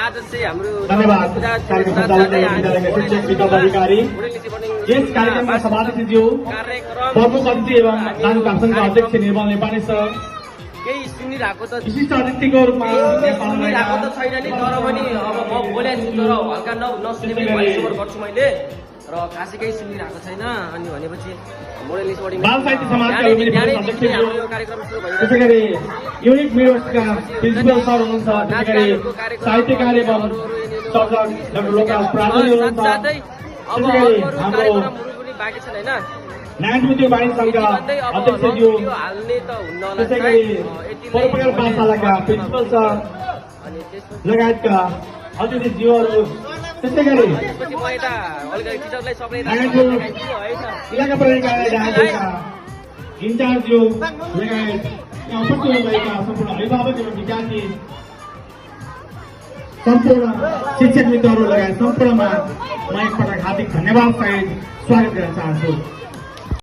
आज चाहिँ हाम्रो धन्यवाद कार्यक्रम सञ्चालन विद्यालयका शिक्षक विकल्प अधिकारी यस कार्यक्रममा सभापतिज्यू प्रमुख अतिथि एवं दान शासनका अध्यक्ष निर्मल नेपाली सर केही सुनिरहेको त विशिष्ट अतिथिको रूपमा सुनिरहेको त छैन नि तर पनि अब म बोलेको छु तर हल्का नसुनेको भोइसओभर गर्छु मैले र खासै केही सुनिरहेको छैन अनि भनेपछि मोडल स्पोर्टिङ बाल साहित्य समाजका अध्यक्ष हाम्रो कार्यक्रम सुरु भइरहेको त्यसै गरी युनिक मिडियाका प्रिन्सिपल सर हुनुहुन्छ त्यसै गरी साहित्यकार एवं सर्जक डाक्टर लोकराज प्राज्ञ हुनुहुन्छ साथै अब त्यसै गरी अरू हाम्रो कार्यक्रमहरू पनि बाँकी छन् हैन नागरिक वाणिज्य संघका अध्यक्षज्यू हाल्ने त हुन्न होला त्यसै गरी परोपकार पाठशालाका प्रिन्सिपल सर अनि त्यसपछि लगायतका अतिथिज्यूहरू त्यसै गरी त्यसपछि म यता अलिकति टिचरलाई सबै नारायणपुर होइन इलाका प्रहरी कार्यालय डाँडाका इन्चार्जज्यू लगायत यहाँ उपस्थित हुनुभएका सम्पूर्ण अभिभावक एवं विद्यार्थी सम्पूर्ण शिक्षक मित्रहरू लगायत सम्पूर्णमा म एकपटक हार्दिक धन्यवाद सहित स्वागत गर्न चाहन्छु।